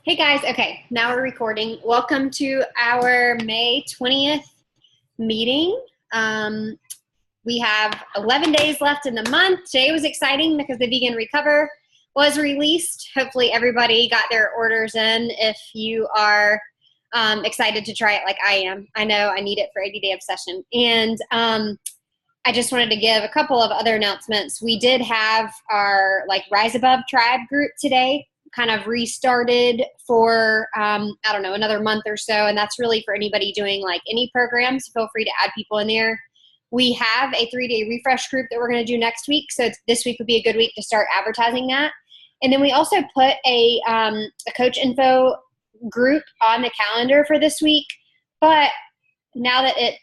Hey guys, okay, now we're recording. Welcome to our May 20th meeting. We have 11 days left in the month. Today was exciting because the Vegan Recover was released. Hopefully everybody got their orders in if you are excited to try it like I am. I know I need it for 80 Day Obsession. And I just wanted to give a couple of other announcements. We did have our Rise Above Tribe group today, kind of restarted for I don't know, another month or so, and that's really for anybody doing any programs. Feel free to add people in there. We have a 3-day refresh group that we're going to do next week, so this week would be a good week to start advertising that. And then we also put a coach info group on the calendar for this week, but now that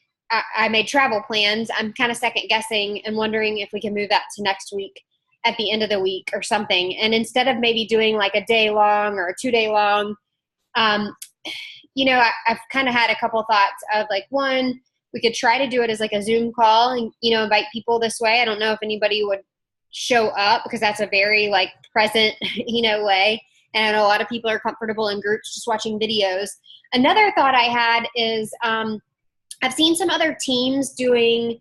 I made travel plans, I'm kind of second guessing and wondering if we can move that to next week at the end of the week or something. And instead of maybe doing a day long or a 2-day long, I've kind of had a couple thoughts of one, we could try to do it as a Zoom call and, invite people this way. I don't know if anybody would show up because that's a very present, way. And I know a lot of people are comfortable in groups just watching videos. Another thought I had is I've seen some other teams doing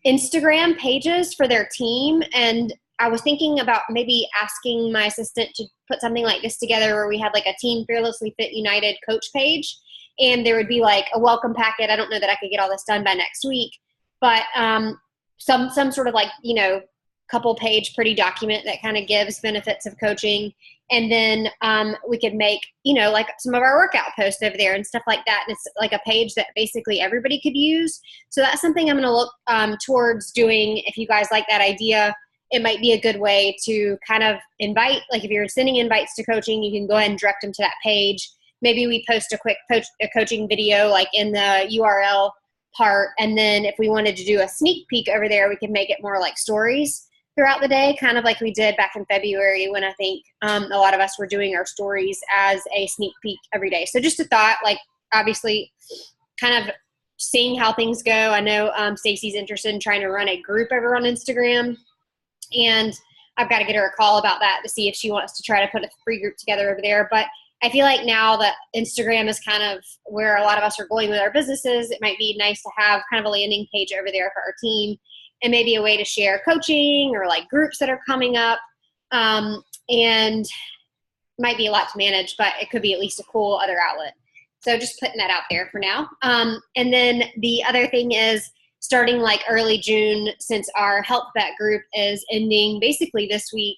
Instagram pages for their team, and I was thinking about maybe asking my assistant to put something like this together where we had a Team Fearlessly Fit United coach page, and there would be a welcome packet. I don't know that I could get all this done by next week, but some sort of couple page pretty document that kind of gives benefits of coaching. And then we could make, some of our workout posts over there and stuff like that. And it's a page that basically everybody could use. So that's something I'm going to look towards doing. If you guys like that idea, it might be a good way to kind of invite, if you're sending invites to coaching, you can go ahead and direct them to that page. Maybe we post a quick coaching video in the URL part. And then if we wanted to do a sneak peek over there, we could make it more like stories throughout the day, kind of like we did back in February when I think a lot of us were doing our stories as a sneak peek every day. So just a thought, obviously kind of seeing how things go. I know Stacy's interested in trying to run a group over on Instagram, and I've got to get her a call about that to see if she wants to try to put a free group together over there. But I feel like now that Instagram is kind of where a lot of us are going with our businesses, it might be nice to have kind of a landing page over there for our team, and maybe a way to share coaching or groups that are coming up. And might be a lot to manage, but it could be at least a cool other outlet. So just putting that out there for now. And then the other thing is starting early June, since our Health Bet group is ending basically this week,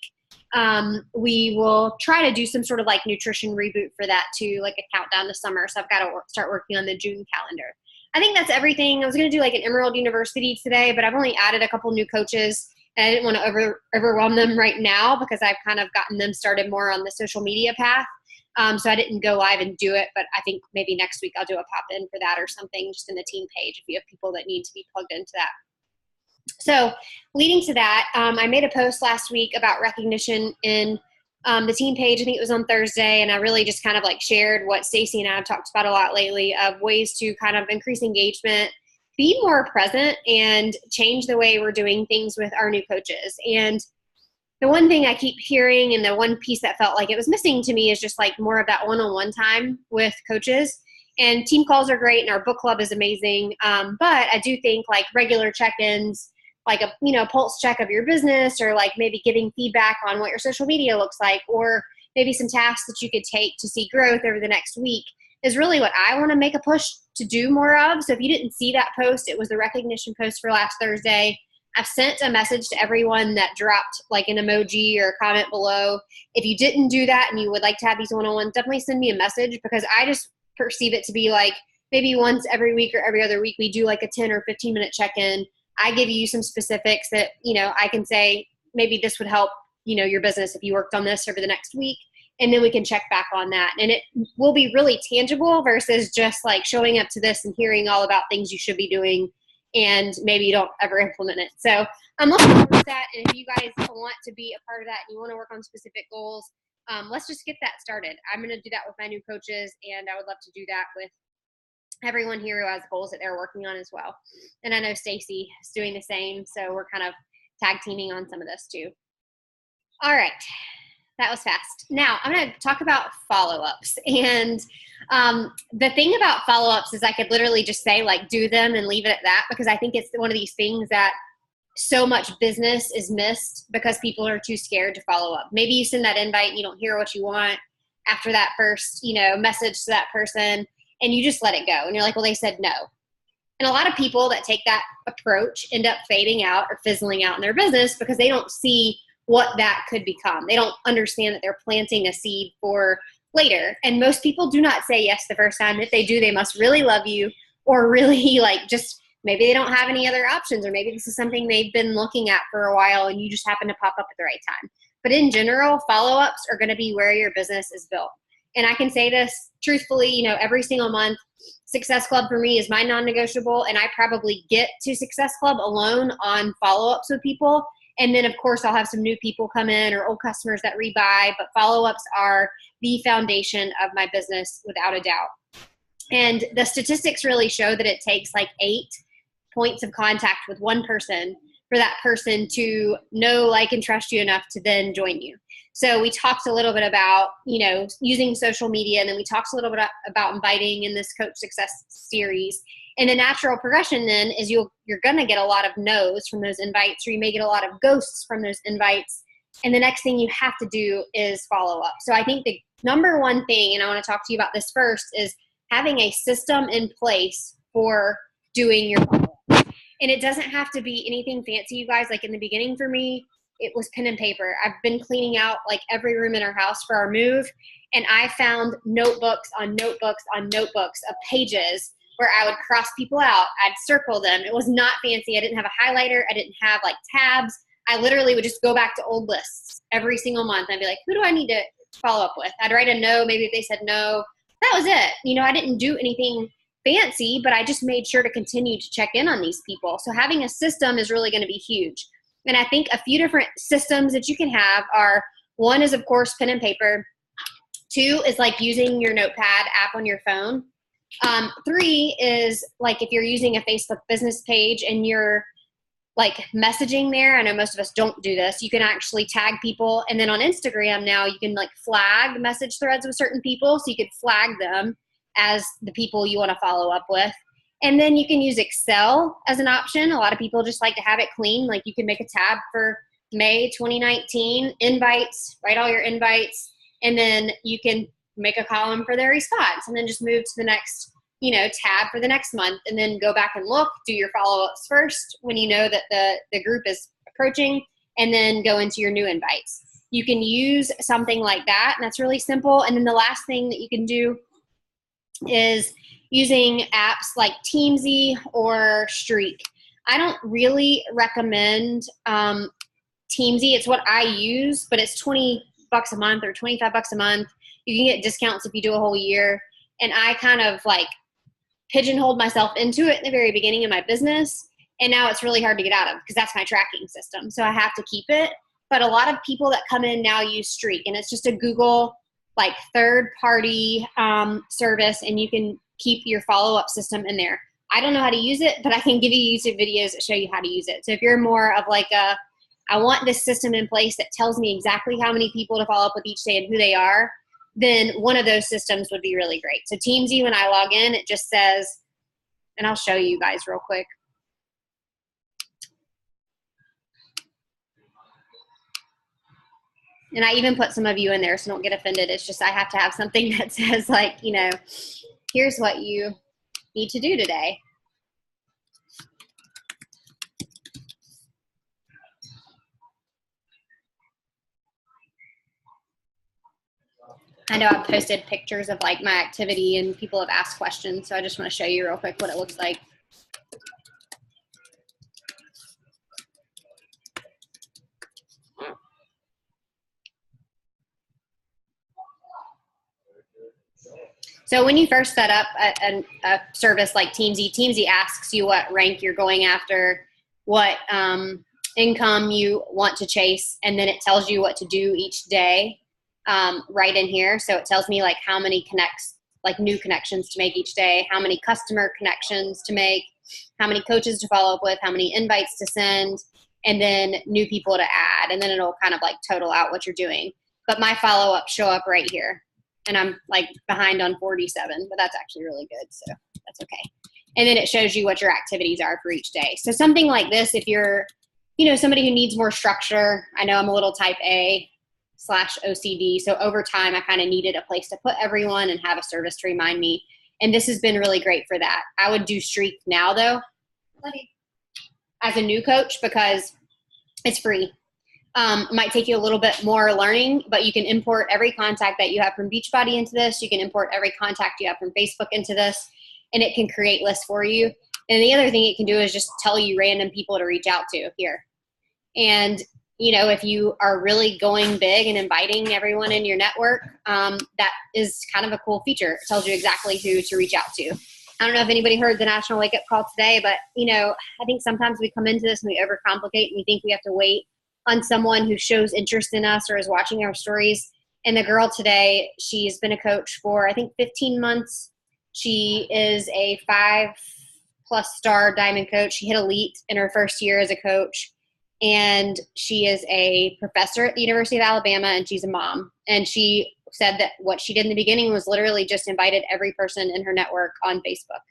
we will try to do some sort of nutrition reboot for that too, a countdown to summer. So I've got to start working on the June calendar. I think that's everything. I was going to do an Emerald University today, but I've only added a couple new coaches, and I didn't want to overwhelm them right now because I've kind of gotten them started more on the social media path. So I didn't go live and do it, but I think maybe next week I'll do a pop-in for that or something just in the team page if you have people that need to be plugged into that. So leading to that, I made a post last week about recognition in the team page. I think it was on Thursday, and I really just kind of shared what Stacy and I have talked about a lot lately of ways to kind of increase engagement, be more present, and change the way we're doing things with our new coaches. And the one thing I keep hearing, and the one piece that felt like it was missing to me, is just more of that one-on-one time with coaches. And team calls are great, and our book club is amazing. But I do think regular check-ins, a pulse check of your business, or maybe giving feedback on what your social media looks like, or maybe some tasks that you could take to see growth over the next week, is really what I want to make a push to do more of. So if you didn't see that post, it was the recognition post for last Thursday. I've sent a message to everyone that dropped an emoji or a comment below. If you didn't do that and you would like to have these one-on-ones, definitely send me a message, because I just perceive it to be maybe once every week or every other week we do a 10 or 15 minute check-in. I give you some specifics that, I can say, maybe this would help, your business if you worked on this over the next week. And then we can check back on that. And it will be really tangible versus just showing up to this and hearing all about things you should be doing and maybe you don't ever implement it. So I'm looking forward to that. And if you guys want to be a part of that and you want to work on specific goals, let's just get that started. I'm going to do that with my new coaches, and I would love to do that with everyone here who has goals that they're working on as well. And I know Stacy is doing the same, so we're kind of tag teaming on some of this too. All right, That was fast. Now I'm going to talk about follow-ups. And the thing about follow-ups is I could literally just say like, do them and leave it at that, because I think it's one of these things that so much business is missed because people are too scared to follow up. Maybe you send that invite and you don't hear what you want after that first, message to that person, and you just let it go. And you're like, well, they said no. And a lot of people that take that approach end up fading out or fizzling out in their business because they don't see what that could become. They don't understand that they're planting a seed for later. And most people do not say yes the first time. If they do, they must really love you, or really just maybe they don't have any other options, or maybe this is something they've been looking at for a while and you just happen to pop up at the right time. But in general, follow-ups are going to be where your business is built. And I can say this truthfully, every single month, Success Club for me is my non-negotiable, and I probably get to Success Club alone on follow-ups with people. And then, of course, I'll have some new people come in or old customers that rebuy, but follow-ups are the foundation of my business without a doubt. And the statistics really show that it takes like 8 points of contact with one person for that person to know, like, and trust you enough to then join you. So we talked a little bit about, using social media, and then we talked a little bit about inviting in this Coach Success series. And the natural progression then is you're going to get a lot of no's from those invites, or you may get a lot of ghosts from those invites. And the next thing you have to do is follow up. So I think the number one thing, and I want to talk to you about this first, is having a system in place for doing your follow-up. And it doesn't have to be anything fancy, you guys. Like in the beginning for me, it was pen and paper. I've been cleaning out like every room in our house for our move. And I found notebooks on notebooks on notebooks of pages where I would cross people out. I'd circle them. It was not fancy. I didn't have a highlighter. I didn't have like tabs. I literally would just go back to old lists every single month. I'd be like, who do I need to follow up with? I'd write a no. Maybe if they said no, that was it. I didn't do anything fancy, but I just made sure to continue to check in on these people. So having a system is really going to be huge. And I think a few different systems that you can have are, one is, of course, pen and paper. 2 is like using your notepad app on your phone. 3 is like if you're using a Facebook business page and you're like messaging there. I know most of us don't do this. You can actually tag people. And then on Instagram now, you can like flag message threads with certain people. So you could flag them as the people you want to follow up with. And then you can use Excel as an option. A lot of people just like to have it clean. Like you can make a tab for May 2019, invites, write all your invites, and then you can make a column for their response, and then just move to the next, tab for the next month, and then go back and look, do your follow-ups first when you know that the group is approaching, and then go into your new invites. You can use something like that, and that's really simple. And then the last thing that you can do is using apps like Teamzy or Streak. I don't really recommend Teamzy. It's what I use, but it's $20 a month or $25 a month. You can get discounts if you do a whole year. And I kind of like pigeonholed myself into it in the very beginning of my business. And now it's really hard to get out of because that's my tracking system. So I have to keep it. But a lot of people that come in now use Streak, and it's just a Google like third-party service, and you can keep your follow-up system in there. I don't know how to use it, but I can give you YouTube videos that show you how to use it. So if you're more of like I want this system in place that tells me exactly how many people to follow up with each day and who they are, then one of those systems would be really great. So Teamzy, when I log in, it just says, and I'll show you guys real quick. And I even put some of you in there, so don't get offended. It's just I have to have something that says like, here's what you need to do today. I know I've posted pictures of like my activity and people have asked questions, so I just want to show you real quick what it looks like. So when you first set up a service like Teamzy asks you what rank you're going after, what income you want to chase, and then it tells you what to do each day right in here. So it tells me like how many new connections to make each day, how many customer connections to make, how many coaches to follow up with, how many invites to send, and then new people to add. And then it'll kind of like total out what you're doing. but my follow-ups show up right here. And I'm like behind on 47, but that's actually really good. So that's okay. And then it shows you what your activities are for each day. So something like this, if you're, somebody who needs more structure, I know I'm a little type A/OCD. So over time, I kind of needed a place to put everyone and have a service to remind me. And this has been really great for that. I would do Streak now though, as a new coach, because it's free. Might take you a little bit more learning, but you can import every contact that you have from Beachbody into this. You can import every contact you have from Facebook into this, and it can create lists for you. And the other thing it can do is just tell you random people to reach out to here. And, if you are really going big and inviting everyone in your network, that is kind of a cool feature. It tells you exactly who to reach out to. I don't know if anybody heard the National Wake Up Call today, but, I think sometimes we come into this and we overcomplicate and we think we have to wait on someone who shows interest in us or is watching our stories. And the girl today, she's been a coach for, I think, 15 months. She is a 5+ star diamond coach. She hit elite in her first year as a coach. And she is a professor at the University of Alabama, and she's a mom. And she said that what she did in the beginning was literally just invited every person in her network on Facebook.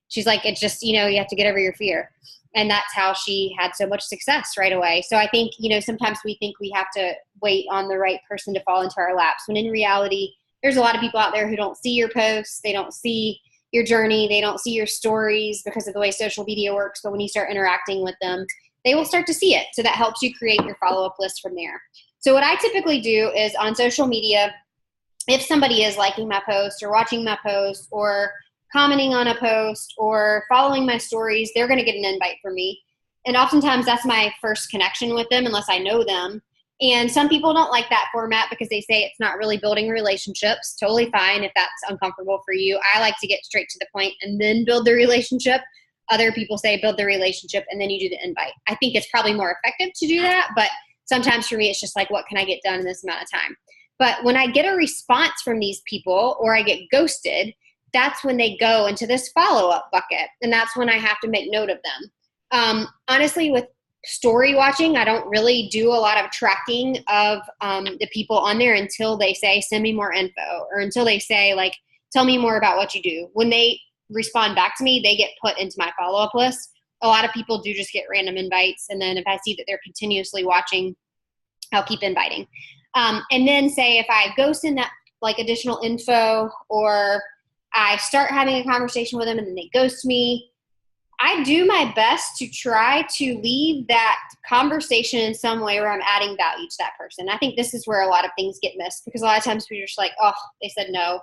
She's like, it's just, you have to get over your fear. And that's how she had so much success right away. So I think, sometimes we think we have to wait on the right person to fall into our laps, when in reality, there's a lot of people out there who don't see your posts. They don't see your journey. They don't see your stories because of the way social media works. But when you start interacting with them, they will start to see it. So that helps you create your follow-up list from there. So what I typically do is on social media, if somebody is liking my post or watching my post or commenting on a post or following my stories, they're going to get an invite from me. And oftentimes that's my first connection with them, unless I know them. And some people don't like that format because they say it's not really building relationships. Totally fine if that's uncomfortable for you. I like to get straight to the point and then build the relationship. Other people say build the relationship and then you do the invite. I think it's probably more effective to do that, but sometimes for me it's just like, what can I get done in this amount of time? But when I get a response from these people or I get ghosted, that's when they go into this follow-up bucket, and that's when I have to make note of them. Honestly, with story watching, I don't really do a lot of tracking of the people on there until they say, send me more info, or until they say, like, tell me more about what you do. When they respond back to me, they get put into my follow-up list. A lot of people do just get random invites, and then if I see that they're continuously watching, I'll keep inviting. And then say if I ghost in that like additional info, or I start having a conversation with them and then they ghost me, I do my best to try to leave that conversation in some way where I'm adding value to that person. I think this is where a lot of things get missed, because a lot of times we're just like, oh, they said no.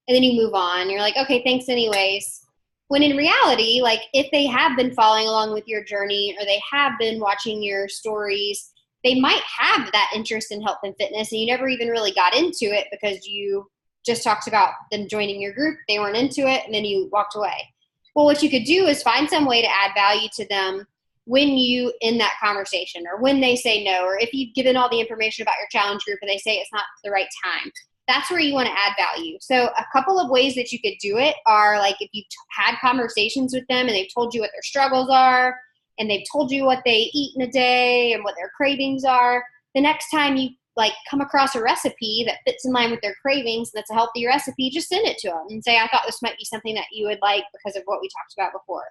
And then you move on. You're like, okay, thanks anyways. When in reality, like if they have been following along with your journey or they have been watching your stories, they might have that interest in health and fitness and you never even really got into it because you just talked about them joining your group. They weren't into it and then you walked away. Well, what you could do is find some way to add value to them when you in that conversation, or when they say no, or if you've given all the information about your challenge group and they say it's not the right time. That's where you want to add value. So a couple of ways that you could do it are like if you've had conversations with them and they've told you what their struggles are and they've told you what they eat in a day and what their cravings are, the next time you like come across a recipe that fits in line with their cravings, that's a healthy recipe, just send it to them and say, I thought this might be something that you would like because of what we talked about before.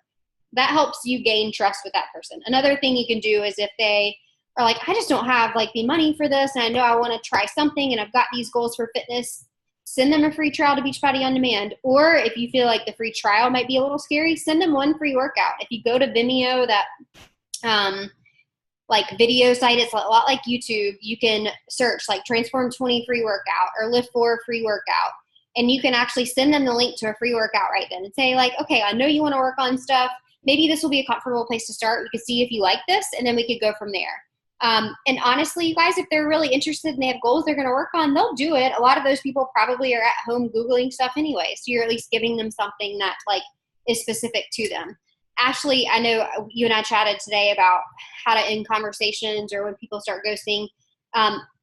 That helps you gain trust with that person. Another thing you can do is if they are like, I just don't have like the money for this and I know I want to try something and I've got these goals for fitness, send them a free trial to Beachbody On Demand. Or if you feel like the free trial might be a little scary, send them one free workout. If you go to Vimeo, that like video site, it's a lot like YouTube, you can search like Transform 20 free workout or Lift 4 free workout. And you can actually send them the link to a free workout right then and say like, okay, I know you want to work on stuff. Maybe this will be a comfortable place to start. You can see if you like this and then we could go from there. And honestly, you guys, if they're really interested and they have goals they're going to work on, they'll do it. A lot of those people probably are at home Googling stuff anyway. So you're at least giving them something that like is specific to them. Ashley, I know you and I chatted today about how to end conversations or when people start ghosting.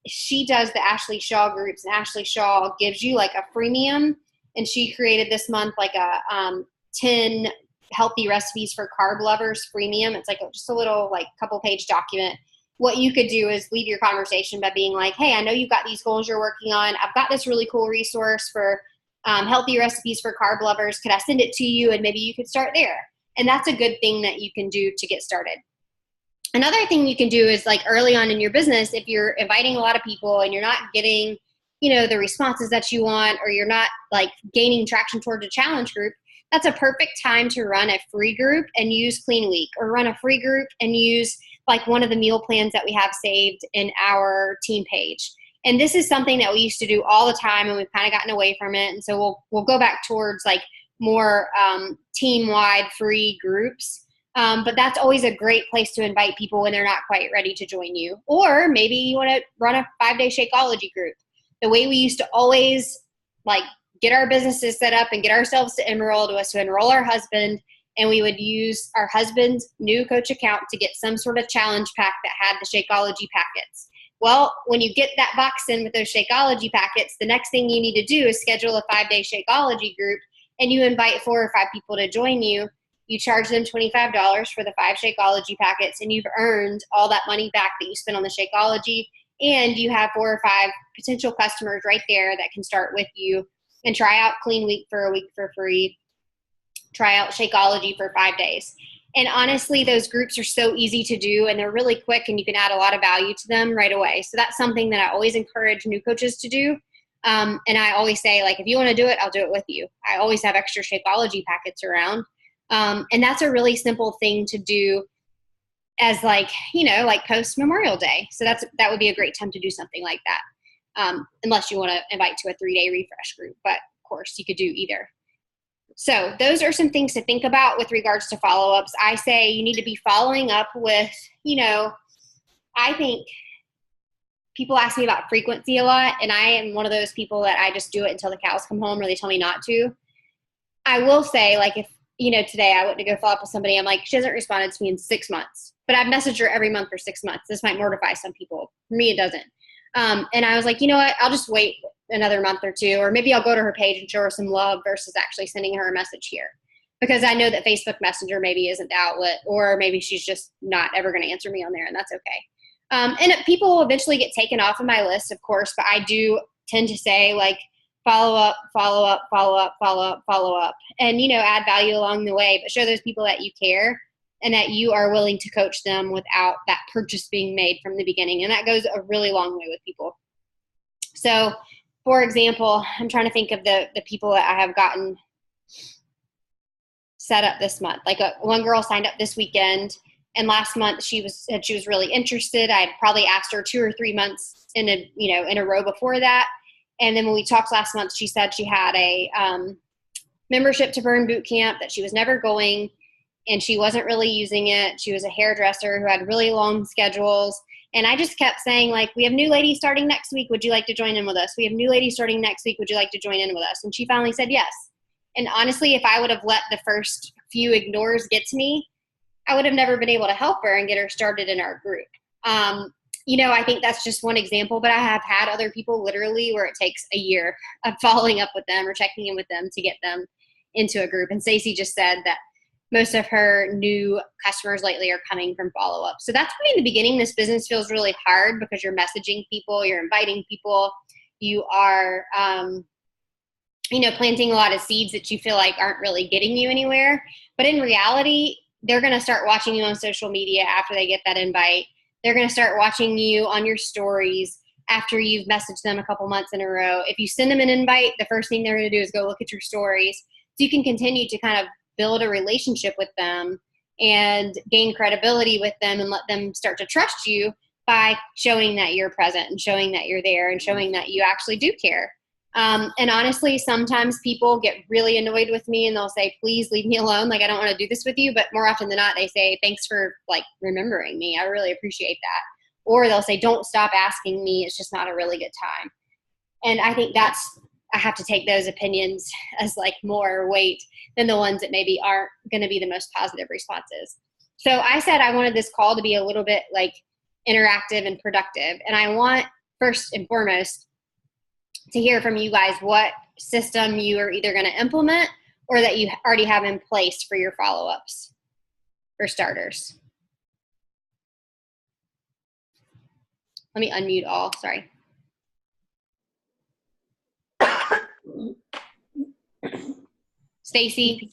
She does the Ashley Shaw groups, and Ashley Shaw gives you like a freemium, and she created this month like a 10 healthy recipes for carb lovers freemium. It's like just a little like couple page document. what you could do is lead your conversation by being like, hey, I know you've got these goals you're working on. I've got this really cool resource for healthy recipes for carb lovers. Could I send it to you? And maybe you could start there. And that's a good thing that you can do to get started. Another thing you can do is like early on in your business, if you're inviting a lot of people and you're not getting, the responses that you want, or you're not like gaining traction towards a challenge group, that's a perfect time to run a free group and use Clean Week, or run a free group and use like one of the meal plans that we have saved in our team page. And this is something that we used to do all the time, and we've kind of gotten away from it. And so we'll go back towards like more team-wide free groups. But that's always a great place to invite people when they're not quite ready to join you. Or maybe you want to run a 5-day Shakeology group. The way we used to always like get our businesses set up and get ourselves to Emerald was to enroll our husband, and we would use our husband's new coach account to get some sort of challenge pack that had the Shakeology packets. Well, when you get that box in with those Shakeology packets, the next thing you need to do is schedule a 5-day Shakeology group, and you invite 4 or 5 people to join you. You charge them $25 for the 5 Shakeology packets, and you've earned all that money back that you spent on the Shakeology, and you have 4 or 5 potential customers right there that can start with you and try out Clean Week for a week for free, try out Shakeology for 5 days. And honestly, those groups are so easy to do, and they're really quick, and you can add a lot of value to them right away. So that's something that I always encourage new coaches to do. And I always say, like, if you want to do it, I'll do it with you. I always have extra Shakeology packets around. And that's a really simple thing to do as like post Memorial Day. So that would be a great time to do something like that. Unless you want to invite to a 3-day refresh group, but of course you could do either. So those are some things to think about with regards to follow-ups. I say you need to be following up with, I think people ask me about frequency a lot, and I am one of those people that I just do it until the cows come home or they tell me not to. I will say, like, if, today I went to go follow up with somebody, I'm like, she hasn't responded to me in 6 months, but I've messaged her every month for 6 months. This might mortify some people. For me, it doesn't. And I was like, you know what, I'll just wait another month or 2, or maybe I'll go to her page and show her some love versus actually sending her a message here. Because I know that Facebook Messenger maybe isn't the outlet, or maybe she's just not ever going to answer me on there, and that's okay. And people will eventually get taken off of my list, of course, but I do tend to say, like, follow up, follow up, follow up, follow up, follow up, and, add value along the way, but show those people that you care and that you are willing to coach them without that purchase being made from the beginning. And that goes a really long way with people. So, for example, I'm trying to think of the people that I have gotten set up this month. Like one girl signed up this weekend, and last month she said she was really interested. I had probably asked her 2 or 3 months in a row before that. And then when we talked last month, she said she had a membership to Burn Boot Camp that she was never going, and she wasn't really using it. She was a hairdresser who had really long schedules. And I just kept saying, like, we have new ladies starting next week. Would you like to join in with us? We have new ladies starting next week. Would you like to join in with us? And she finally said yes. And honestly, if I would have let the first few ignores get to me, I would have never been able to help her and get her started in our group. I think that's just one example, but I have had other people literally where it takes a year of following up with them or checking in with them to get them into a group. And Stacey just said that most of her new customers lately are coming from follow-up. So that's why in the beginning this business feels really hard, because you're messaging people, you're inviting people, you are, planting a lot of seeds that you feel like aren't really getting you anywhere. But in reality, they're going to start watching you on social media after they get that invite. They're going to start watching you on your stories after you've messaged them a couple months in a row. If you send them an invite, the first thing they're going to do is go look at your stories. So you can continue to kind of build a relationship with them and gain credibility with them and let them start to trust you by showing that you're present and showing that you're there and showing that you actually do care. And honestly, sometimes people get really annoyed with me and they'll say, please leave me alone. Like, I don't want to do this with you. But more often than not, they say, thanks for like remembering me. I really appreciate that. Or they'll say, don't stop asking me. It's just not a really good time. And I think I have to take those opinions as like more weight than the ones that maybe aren't going to be the most positive responses. So I said I wanted this call to be a little bit like interactive and productive. And I want, first and foremost, to hear from you guys what system you are either going to implement or that you already have in place for your follow-ups, for starters. Let me unmute all. Sorry. Stacy,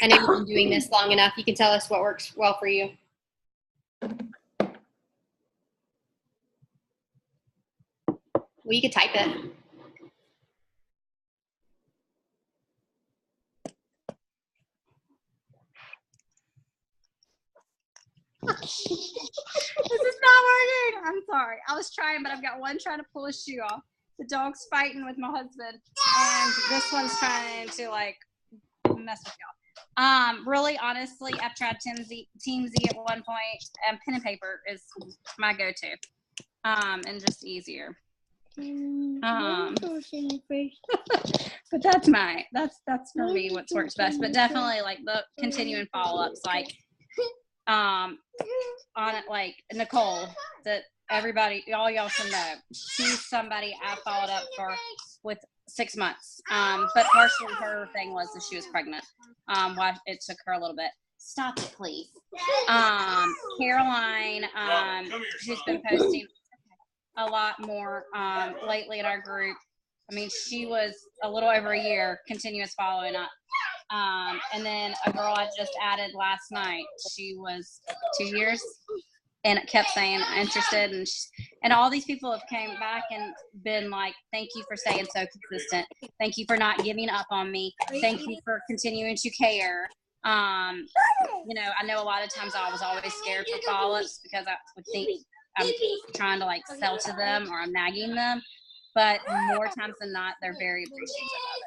I know you've been doing this long enough. You can tell us what works well for you. Well, you could type it. This is not working. I'm sorry. I was trying, but I've got one trying to pull a shoe off. The dog's fighting with my husband, and this one's trying to like mess with y'all. Really, honestly, I've tried Team Z at one point, and pen and paper is my go-to, and just easier. But that's for me what works best. But definitely like the continuing follow-ups, like on it, like Nicole, that everybody, all y'all should know. She's somebody I followed up for with 6 months. But partially her thing was that she was pregnant. Why it took her a little bit. Stop it, please. Caroline, who's been posting a lot more lately in our group. I mean, she was a little over a year continuous following up. And then a girl I just added last night, she was 2 years and kept saying interested, and all these people have came back and been like, thank you for staying so consistent, thank you for not giving up on me, thank you for continuing to care. You know, I know a lot of times I was always scared for follow-ups because I would think I'm trying to like sell to them or I'm nagging them, but more times than not they're very appreciative of it.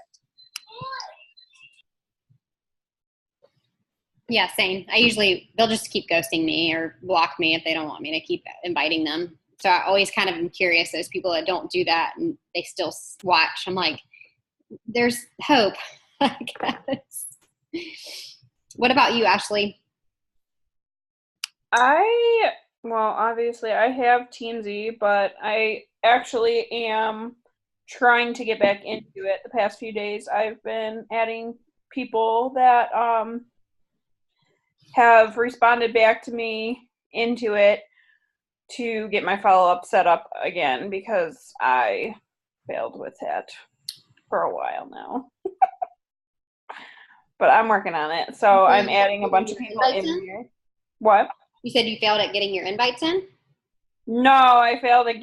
Yeah, same. They'll just keep ghosting me or block me if they don't want me to keep inviting them. So I always kind of am curious, those people that don't do that and they still watch. I'm like, there's hope, I guess. What about you, Ashley? Well, obviously I have Team Z, but I actually am trying to get back into it. The past few days I've been adding people that have responded back to me into it to get my follow-up set up again, because I failed with that for a while now. But I'm working on it. So I'm adding a bunch of people in here. What? You said you failed at getting your invites in? No, I failed at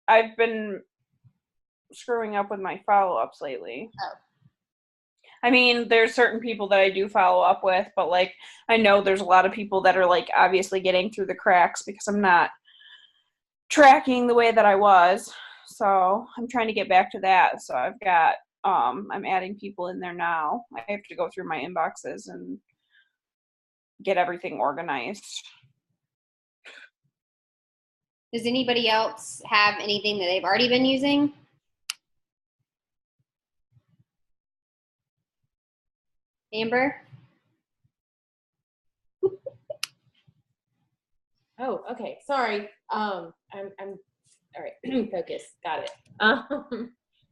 I've been screwing up with my follow-ups lately. Oh. I mean, there's certain people that I do follow up with, but like, I know there's a lot of people that are like obviously getting through the cracks because I'm not tracking the way that I was. So I'm trying to get back to that. So I've got, I'm adding people in there now. I have to go through my inboxes and get everything organized. Does anybody else have anything that they've already been using? Amber? Oh, okay. Sorry. I'm all right. Focus. Got it. I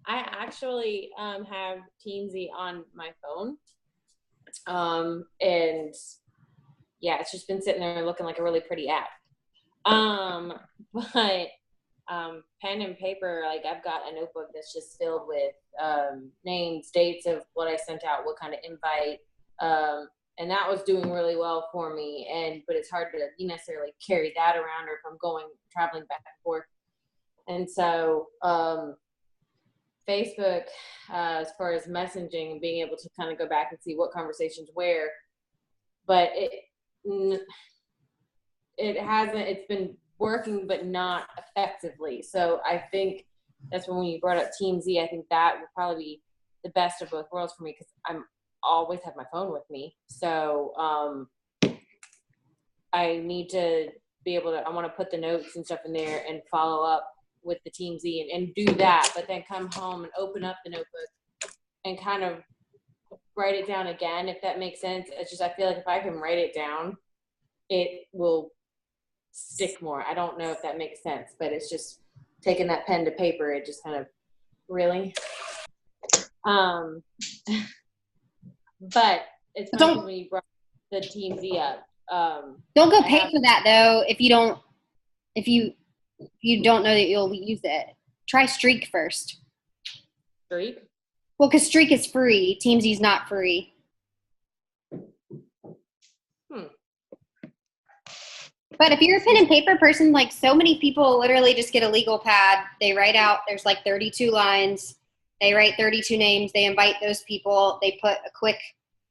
actually have Team Z on my phone. And yeah, it's just been sitting there looking like a really pretty app. But pen and paper, like I've got a notebook that's just filled with names, dates of what I sent out, what kind of invite, and that was doing really well for me. But it's hard to necessarily carry that around, or if I'm traveling back and forth. And so Facebook, as far as messaging and being able to kind of go back and see what conversations where, but it's been working, but not effectively. So I think that's when you brought up Team Z, I think that would probably be the best of both worlds for me, because I'm always have my phone with me. So I need to be able to, I want to put the notes and stuff in there and follow up with the Team Z and do that, but then come home and open up the notebook and kind of write it down again, if that makes sense. It's just, I feel like if I can write it down, it will stick more. I don't know if that makes sense, but it's just taking that pen to paper, it just kind of really but it's funny when you brought the Team Z up. Don't go pay for that though if you you don't know that you'll use it. Try Streak first. Streak? Well, because Streak is free. Teamsy's not free. But if you're a pen and paper person, like so many people literally just get a legal pad. They write out, there's like 32 lines. They write 32 names. They invite those people. They put a quick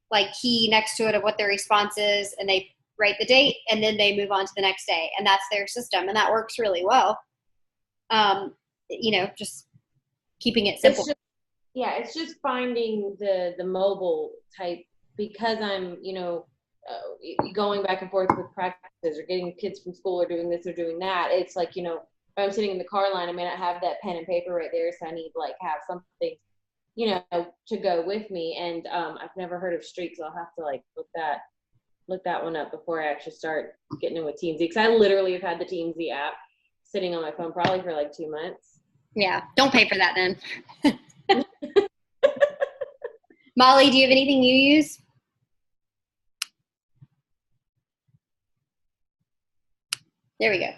like key next to it of what their response is, and they write the date, and then they move on to the next day. And that's their system, and that works really well. Just keeping it simple. It's just finding the mobile type, because I'm, going back and forth with practices or getting kids from school or doing this or doing that. It's like, if I'm sitting in the car line, I may not have that pen and paper right there. So I need to like have something, to go with me. And I've never heard of Streak, so I'll have to like look that one up before I actually start getting in with Teamsy. Because I literally have had the Teamsy app sitting on my phone probably for like 2 months. Yeah. Don't pay for that then. Molly, do you have anything you use? There we go. It's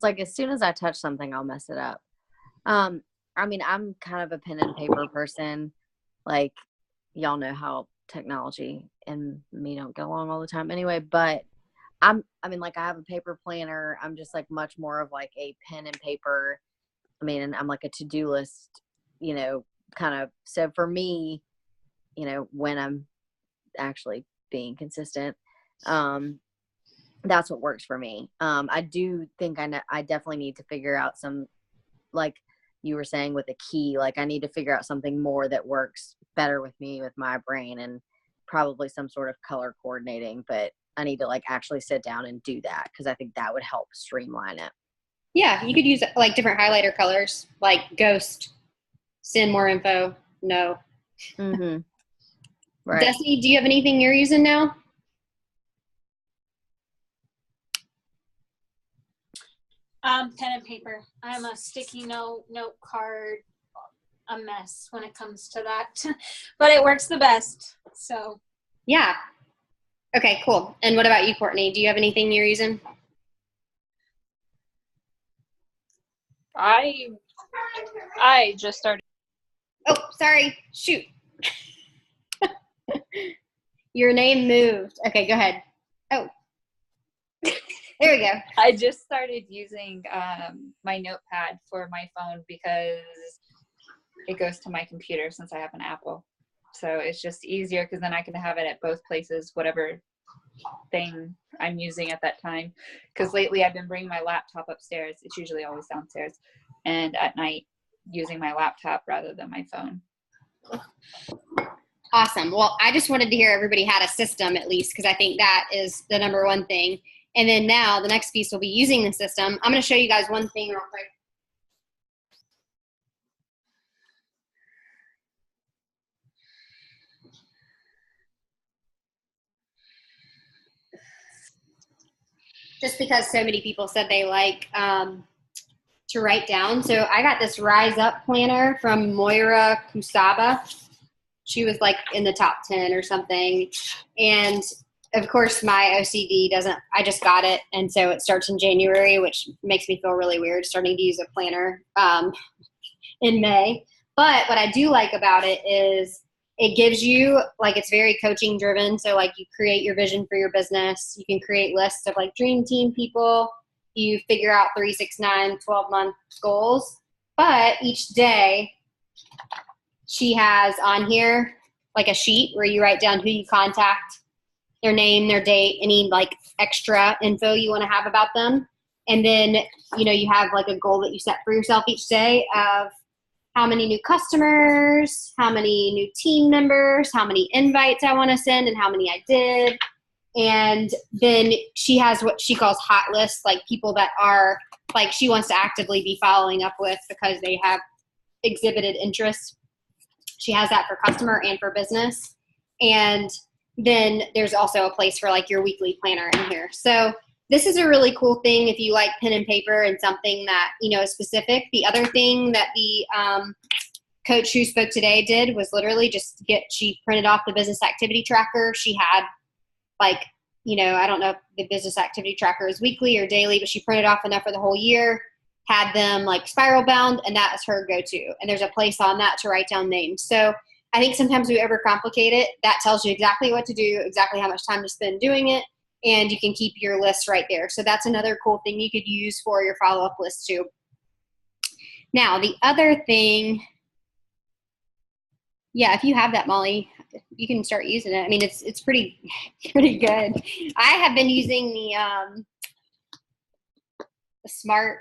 like as soon as I touch something, I'll mess it up. I'm kind of a pen and paper person. Like, y'all know how technology and me don't get along all the time anyway, but I have a paper planner. I'm just like much more of like a pen and paper. And I'm like a to-do list, kind of. So for me, when I'm actually being consistent, that's what works for me. I do think I definitely need to figure out some, like you were saying with a key, like I need to figure out something more that works better with me, with my brain, and probably some sort of color coordinating, but I need to like actually sit down and do that, because I think that would help streamline it. Yeah, you could use like different highlighter colors, like ghost, send more info, no. Mm-hmm. Right. Destiny, do you have anything you're using now? Pen and paper. I'm a sticky note card, a mess when it comes to that, but it works the best. So. Yeah. Okay, cool. And what about you, Courtney? Do you have anything you're using? I just started. Oh, sorry. Shoot. Your name moved. Okay, go ahead. Oh. There we go. I just started using my notepad for my phone because it goes to my computer since I have an Apple. So it's just easier because then I can have it at both places, whatever thing I'm using at that time. Because lately I've been bringing my laptop upstairs. It's usually always downstairs. And at night using my laptop rather than my phone. Awesome. Well, I just wanted to hear everybody had a system at least, because I think that is the number one thing. And then now the next piece will be using the system. I'm going to show you guys one thing real quick. Just because so many people said they like to write down. So I got this Rise Up planner from Moira Kusaba. She was like in the top 10 or something. And of course my OCD doesn't, I just got it. And so it starts in January, which makes me feel really weird starting to use a planner in May. But what I do like about it is it gives you, like, it's very coaching driven. So like you create your vision for your business. You can create lists of like dream team people. You figure out 3, 6, 9, 12-month goals. But each day she has on here like a sheet where you write down who you contact, their name, their date, any like extra info you want to have about them. And then, you know, you have like a goal that you set for yourself each day of how many new customers, how many new team members, how many invites I want to send, and how many I did. And then she has what she calls hot lists, like people that are like she wants to actively be following up with because they have exhibited interest. She has that for customer and for business. And then there's also a place for like your weekly planner in here. So this is a really cool thing if you like pen and paper and something that, you know, is specific. The other thing that the coach who spoke today did was literally just she printed off the business activity tracker. She had like I don't know if the business activity tracker is weekly or daily, but she printed off enough for the whole year, had them like spiral bound, and that is her go-to. And there's a place on that to write down names. So I think sometimes we overcomplicate it. That tells you exactly what to do, exactly how much time to spend doing it, and you can keep your list right there. So that's another cool thing you could use for your follow-up list too. Now, the other thing, yeah, if you have that, Molly, you can start using it. I mean, it's pretty good. I have been using the smart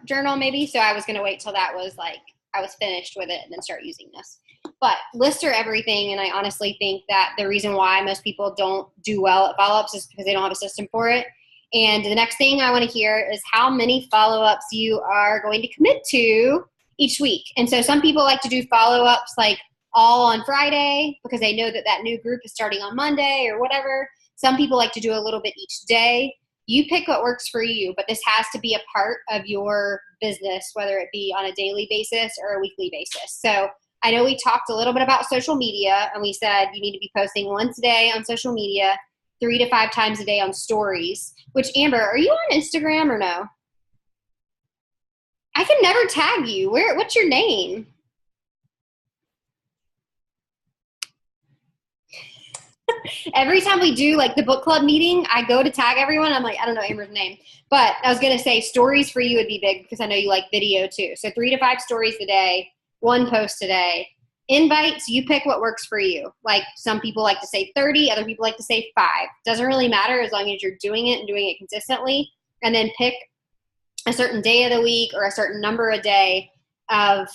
journal maybe. So I was going to wait till that was like, I was finished with it and then start using this. But lists are everything. And I honestly think that the reason why most people don't do well at follow-ups is because they don't have a system for it. And the next thing I want to hear is how many follow-ups you are going to commit to each week. And so some people like to do follow-ups like all on Friday because they know that that new group is starting on Monday or whatever. Some people like to do a little bit each day. You pick what works for you, but this has to be a part of your business, whether it be on a daily basis or a weekly basis. So I know we talked a little bit about social media, and we said you need to be posting once a day on social media, 3 to 5 times a day on stories, which, Amber, are you on Instagram or no? I can never tag you. What's your name? Every time we do like the book club meeting, I go to tag everyone. I'm like, I don't know Amber's name. But I was going to say stories for you would be big because I know you like video too. So 3 to 5 stories a day, 1 post a day. Invites, you pick what works for you. Like some people like to say 30, other people like to say 5. Doesn't really matter as long as you're doing it and doing it consistently. And then pick a certain day of the week or a certain number a day of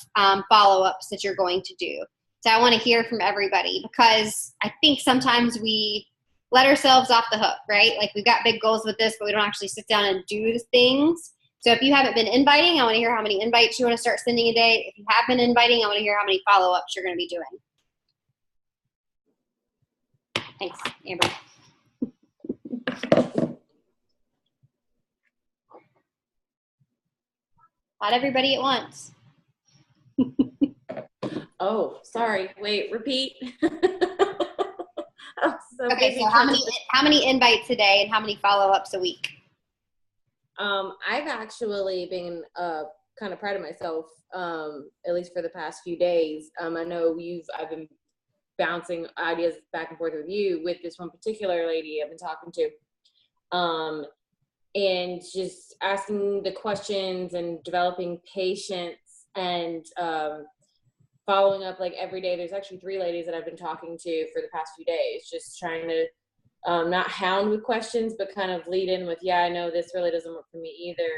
follow-ups that you're going to do. So I want to hear from everybody because I think sometimes we let ourselves off the hook, right? Like we've got big goals with this, but we don't actually sit down and do the things. So if you haven't been inviting, I want to hear how many invites you want to start sending a day. If you have been inviting, I want to hear how many follow-ups you're going to be doing. Thanks, Amber. Not everybody at once. Oh, sorry. Wait, repeat. Okay, so how many invites a day and how many follow-ups a week? I've actually been kind of proud of myself, at least for the past few days. I know I've been bouncing ideas back and forth with you with this one particular lady I've been talking to. And just asking the questions and developing patience and following up like every day. There's actually 3 ladies that I've been talking to for the past few days, just trying to not hound with questions, but kind of lead in with, yeah, I know this really doesn't work for me either.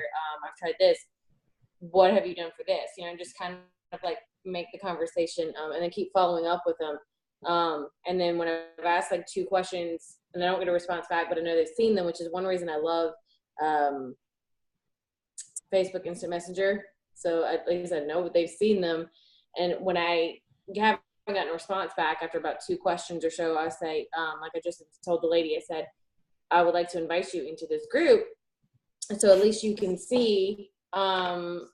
I've tried this. What have you done for this? Just kind of like make the conversation and then keep following up with them. And then when I've asked like 2 questions and I don't get a response back, but I know they've seen them, which is one reason I love Facebook Instant Messenger. So at least I know they've seen them. And when I haven't gotten a response back after about 2 questions or so, I say, like I just told the lady, I said, I would like to invite you into this group. And so at least you can see all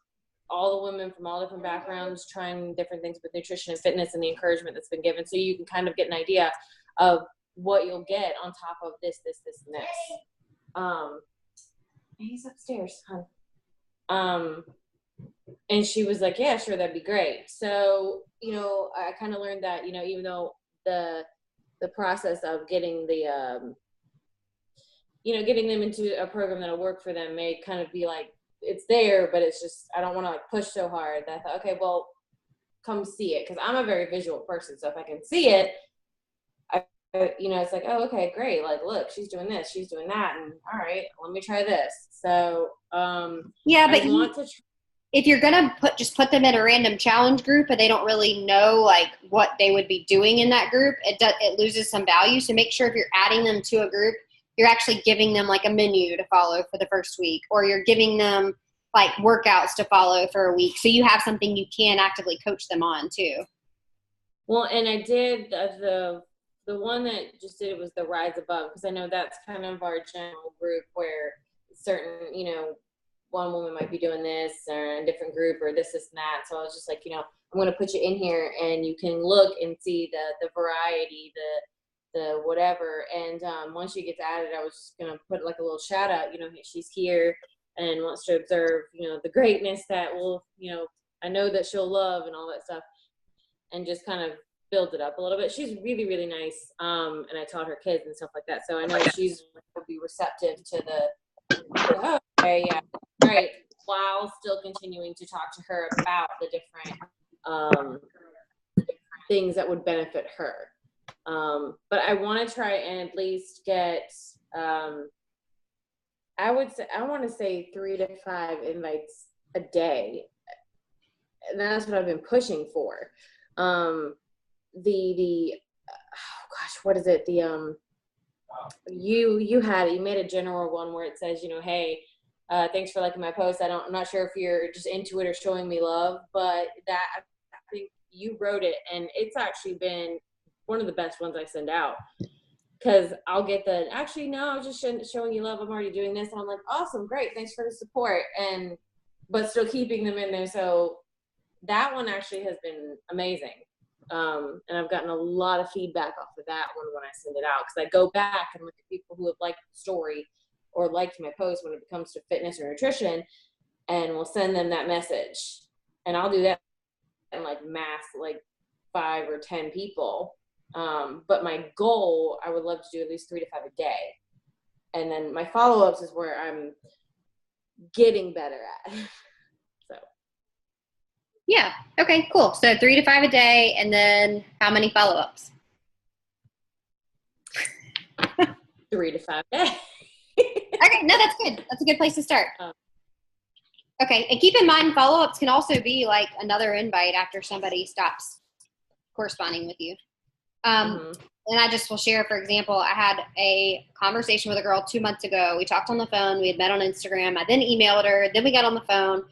the women from all different backgrounds trying different things with nutrition and fitness and the encouragement that's been given. So you can kind of get an idea of what you'll get on top of this, and this. He's upstairs, hon. And she was like, yeah, sure, that'd be great. So, I kind of learned that, even though the process of getting the, getting them into a program that'll work for them may kind of be like, it's there, but it's just, I don't want to like push so hard that I thought, okay, well, come see it. Cause I'm a very visual person. So if I can see it, it's like, oh, okay, great. Like, look, she's doing this, she's doing that. And all right, let me try this. So, yeah, but if you're going to put them in a random challenge group and they don't really know like what they would be doing in that group, it loses some value. So make sure if you're adding them to a group, you're actually giving them like a menu to follow for the first week, or you're giving them like workouts to follow for a week. So you have something you can actively coach them on too. Well, and I did the one that just did it was the Rise Above, because I know that's kind of our general group where certain, one woman might be doing this or a different group or this and that. So I was just like, I'm going to put you in here and you can look and see the variety, the whatever. And once she gets added, I was just gonna put like a little shout out, she's here and wants to observe, the greatness that will, I know that she'll love and all that stuff, and just kind of build it up a little bit. She's really, really nice. And I taught her kids and stuff like that. So I know she's will be receptive to oh, okay, yeah, right. While still continuing to talk to her about the different things that would benefit her. But I want to try and at least get, I want to say 3 to 5 invites a day. And that's what I've been pushing for. Oh gosh, what is it? You made a general one where it says, hey, thanks for liking my post. I'm not sure if you're just into it or showing me love, but that, I think you wrote it, and it's actually been one of the best ones I send out, because I'll get actually, no, I was just showing you love. I'm already doing this. And I'm like, awesome, great. Thanks for the support. But still keeping them in there. So that one actually has been amazing. And I've gotten a lot of feedback off of that one when I send it out, because I go back and look at people who have liked the story or liked my post when it comes to fitness or nutrition, and we'll send them that message. And I'll do that in like mass, like 5 or 10 people. But my goal, I would love to do at least 3 to 5 a day. And then my follow-ups is where I'm getting better at. So. Yeah. Okay, cool. So 3 to 5 a day. And then how many follow-ups? 3 to 5 a day. Okay. No, that's good. That's a good place to start. Okay. And keep in mind, follow-ups can also be like another invite after somebody stops corresponding with you. And I just will share, for example, I had a conversation with a girl 2 months ago. We talked on the phone. We had met on Instagram. I then emailed her. Then we got on the phone.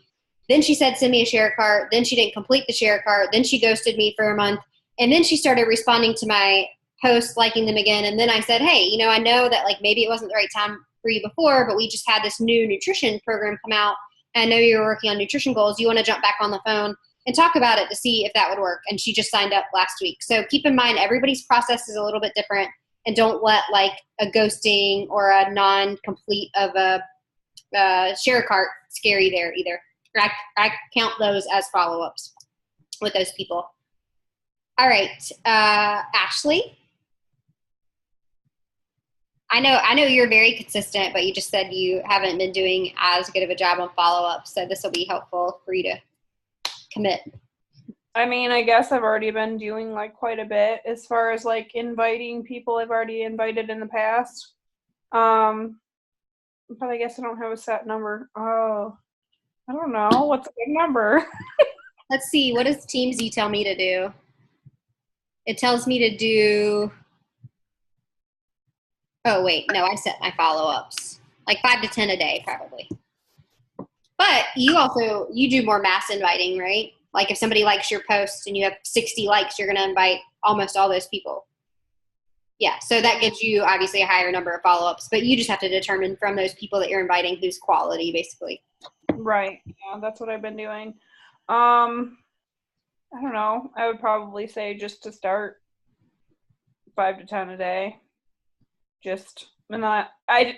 Then she said, send me a share cart. Then she didn't complete the share cart. Then she ghosted me for a month. And then she started responding to my posts, liking them again. And then I said, hey, I know that like maybe it wasn't the right time for you before, but we just had this new nutrition program come out. And I know you were working on nutrition goals. You want to jump back on the phone and talk about it to see if that would work. And she just signed up last week. So keep in mind, everybody's process is a little bit different, and don't let like a ghosting or a non-complete of a share cart scare you there either. I count those as follow-ups with those people. All right, Ashley. I know you're very consistent, but you just said you haven't been doing as good of a job on follow-ups. So this will be helpful for you to commit. I mean, I guess I've already been doing like quite a bit as far as like inviting people I've already invited in the past. But I guess I don't have a set number. Oh, I don't know. What's a big number? Let's see. What does Teamsy tell me to do? It tells me to do. Oh, wait. No, I set my follow-ups. Like 5 to 10 a day, probably. But you do more mass inviting, right? Like if somebody likes your post and you have 60 likes, you're going to invite almost all those people. Yeah, so that gives you obviously a higher number of follow-ups, but you just have to determine from those people that you're inviting who's quality, basically. Right. Yeah, that's what I've been doing. I don't know. I would probably say just to start 5 to 10 a day. And I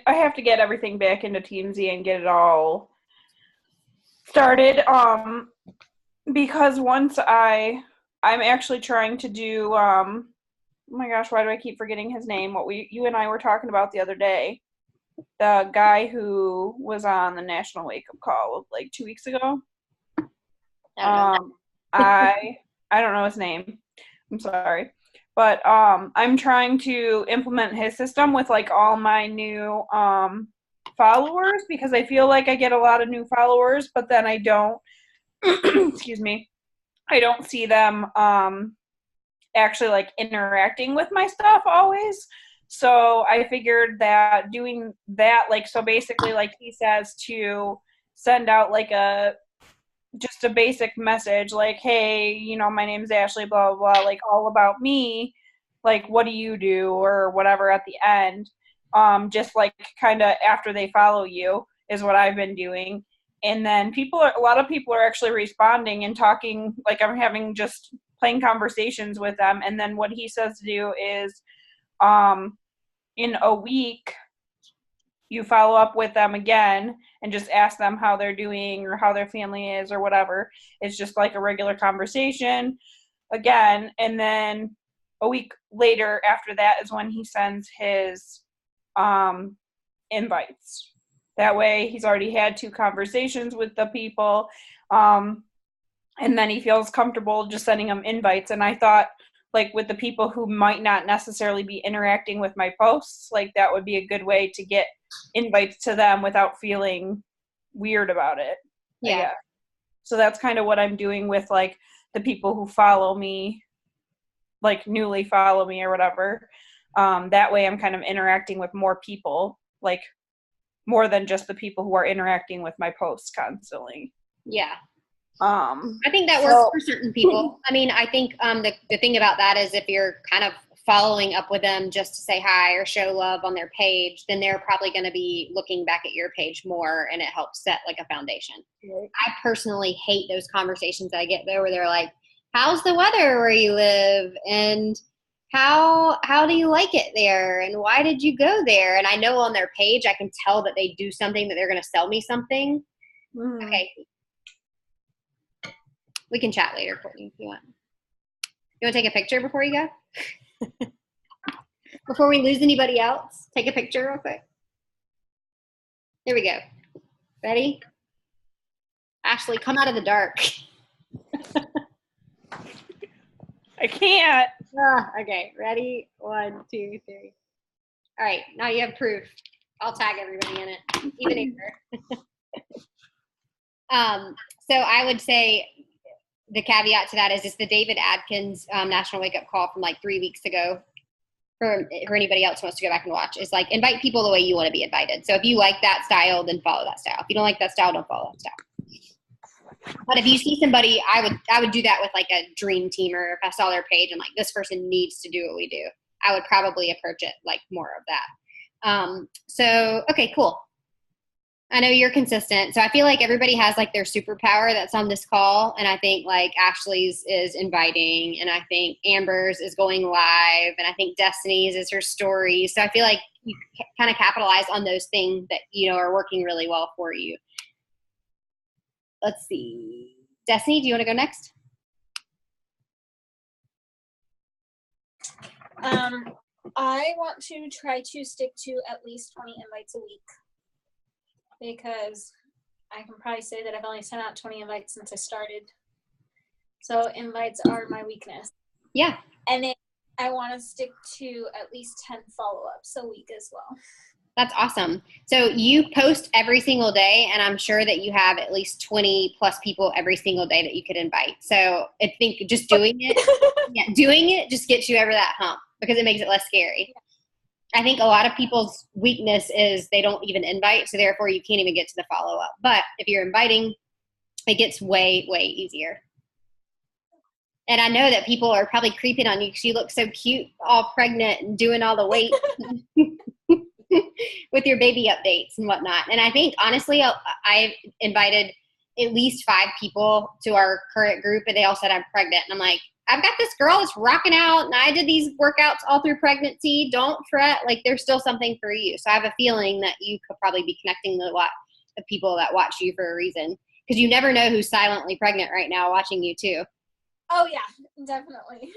have to get everything back into Teamsy and get it all started. Because once I'm actually trying to do, oh my gosh, why do I keep forgetting his name? You and I were talking about the other day, the guy who was on the National Wake Up Call like 2 weeks ago. I don't know his name. I'm sorry. But I'm trying to implement his system with like all my new followers, because I feel like I get a lot of new followers, but then I don't, excuse me, I don't see them actually like interacting with my stuff always. So I figured that doing that, like, so basically like he says to send out like just a basic message like, hey, my name's Ashley, blah, blah, blah, like all about me, like, what do you do, or whatever at the end, just like kind of after they follow you is what I've been doing. And then a lot of people are actually responding and talking, like I'm having just plain conversations with them. And then what he says to do is in a week, you follow up with them again and just ask them how they're doing or how their family is or whatever. It's just like a regular conversation again. And then a week later after that is when he sends his invites. That way he's already had 2 conversations with the people. And then he feels comfortable just sending them invites. And I thought, like, with the people who might not necessarily be interacting with my posts, like, that would be a good way to get invites to them without feeling weird about it. Yeah. So that's kind of what I'm doing with, like, the people who follow me, like, newly follow me or whatever. That way I'm kind of interacting with more people, like, more than just the people who are interacting with my posts constantly. Yeah. I think that works for certain people. I mean, I think the thing about that is if you're kind of following up with them just to say hi or show love on their page, then they're probably going to be looking back at your page more, and it helps set like a foundation. Right. I personally hate those conversations I get there where they're like, how's the weather where you live? And how do you like it there? And why did you go there? And I know on their page, I can tell that they do something, that they're going to sell me something. Mm. Okay. We can chat later, Courtney, if you want. You want to take a picture before you go? Before we lose anybody else, take a picture real quick. Here we go. Ready? Ashley, come out of the dark. I can't. Okay, ready? 1, 2, 3. All right, now you have proof. I'll tag everybody in it, even Amber. So I would say, the caveat to that is it's the David Adkins National Wake Up Call from like 3 weeks ago. For anybody else who wants to go back and watch, is like, invite people the way you want to be invited. So if you like that style, then follow that style. If you don't like that style, don't follow that style. But if you see somebody, I would do that with like a dream team, or if I saw their page and like, this person needs to do what we do, I would probably approach it like more of that. So okay, cool. I know you're consistent. So I feel like everybody has like their superpower that's on this call. And I think like Ashley's is inviting, and I think Amber's is going live, and I think Destiny's is her stories. So I feel like you kind of capitalize on those things that, you know, are working really well for you. Let's see. Destiny, do you want to go next? I want to try to stick to at least 20 invites a week, because I can probably say that I've only sent out 20 invites since I started. So invites are my weakness. Yeah. And then I want to stick to at least 10 follow-ups a week as well. That's awesome. So you post every single day, and I'm sure that you have at least 20 plus people every single day that you could invite. So I think just doing it, doing it just gets you over that hump, because it makes it less scary. I think a lot of people's weakness is they don't even invite, so therefore you can't even get to the follow-up. But if you're inviting, it gets way, way easier. And I know that people are probably creeping on you because you look so cute, all pregnant and doing all the weight with your baby updates and whatnot. And I think, honestly, I've invited at least 5 people to our current group, and they all said I'm pregnant. And I'm like, I've got this girl that's rocking out, and I did these workouts all through pregnancy. Don't fret. Like, there's still something for you. So I have a feeling that you could probably be connecting with a lot of people that watch you for a reason, because you never know who's silently pregnant right now watching you too. Oh yeah, definitely.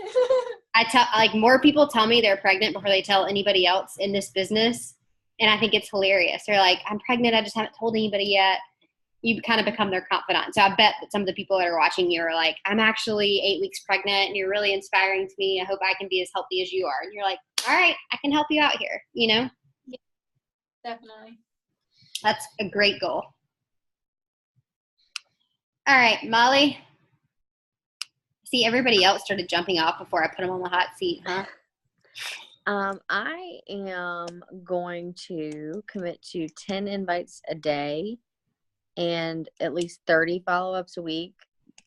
I tell, like, more people tell me they're pregnant before they tell anybody else in this business. And I think it's hilarious. They're like, I'm pregnant, I just haven't told anybody yet. You kind of become their confidant. So I bet that some of the people that are watching you are like, I'm actually 8 weeks pregnant, and you're really inspiring to me. I hope I can be as healthy as you are. And you're like, all right, I can help you out here, you know? Yeah, definitely. That's a great goal. All right, Molly. See, everybody else started jumping off before I put them on the hot seat, huh? I am going to commit to 10 invites a day and at least 30 follow-ups a week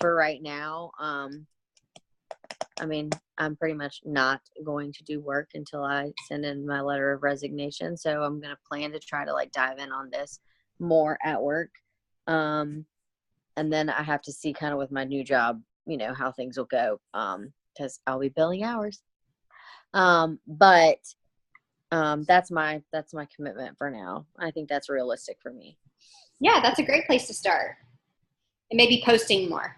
for right now. I mean, I'm pretty much not going to do work until I send in my letter of resignation. So I'm going to plan to try to like dive in on this more at work. And then I have to see kind of with my new job, you know, how things will go. Cause I'll be billing hours. But That's my commitment for now. I think that's realistic for me. Yeah, that's a great place to start. And maybe posting more.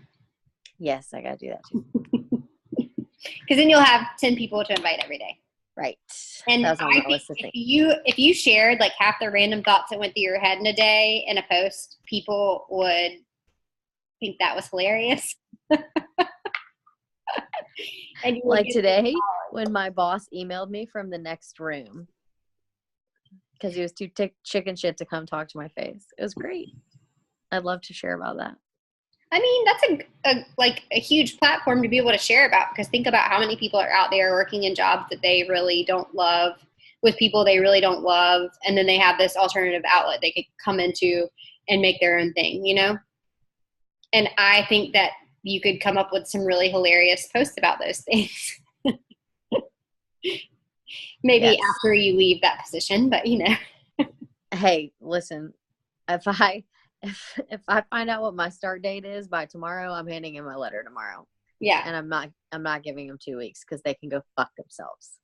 Yes, I gotta do that too. Because then you'll have 10 people to invite every day. Right. And That was on I my think list of things. if you shared like half the random thoughts that went through your head in a day in a post, people would think that was hilarious. And you would Like get- today, when my boss emailed me from the next room because he was too chicken shit to come talk to my face. It was great. I'd love to share about that. I mean, that's a huge platform to be able to share about, because think about how many people are out there working in jobs that they really don't love, with people they really don't love, and then they have this alternative outlet they could come into and make their own thing, you know? And I think that you could come up with some really hilarious posts about those things. Maybe Yes. after you leave that position, but you know. Hey, listen, if I find out what my start date is by tomorrow, I'm handing in my letter tomorrow. Yeah. And I'm not giving them 2 weeks because they can go fuck themselves.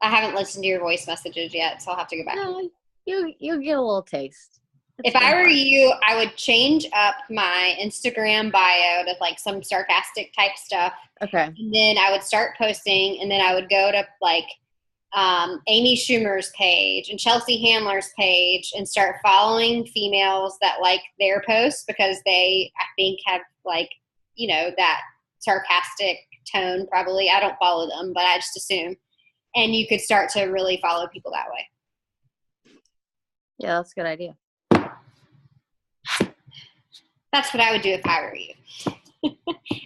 I haven't listened to your voice messages yet, so I'll have to go back. No, you'll get a little taste. It's If I been were fun. you, I would change up my Instagram bio to like some sarcastic type stuff. Okay. And then I would start posting, and then I would go to like Amy Schumer's page and Chelsea Handler's page and start following females that like their posts, because they, I think, have like, you know, that sarcastic tone probably. I don't follow them, but I just assume. And you could start to really follow people that way. Yeah, that's a good idea. That's what I would do if I were you.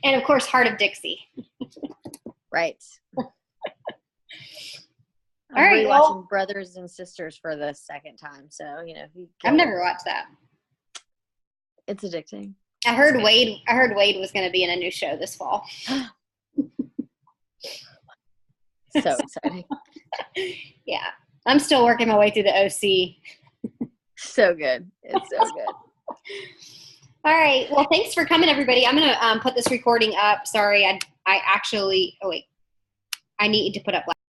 And of course, Heart of Dixie. Right. I'm All right, rewatching well- Brothers and Sisters for the second time, so you know I've never watched that. It's addicting. I heard Wade was going to be in a new show this fall. So exciting. Yeah, I'm still working my way through the OC. So good. It's so good. All right. Well, thanks for coming, everybody. I'm going to put this recording up. Sorry, I actually. Oh wait, I need to put up.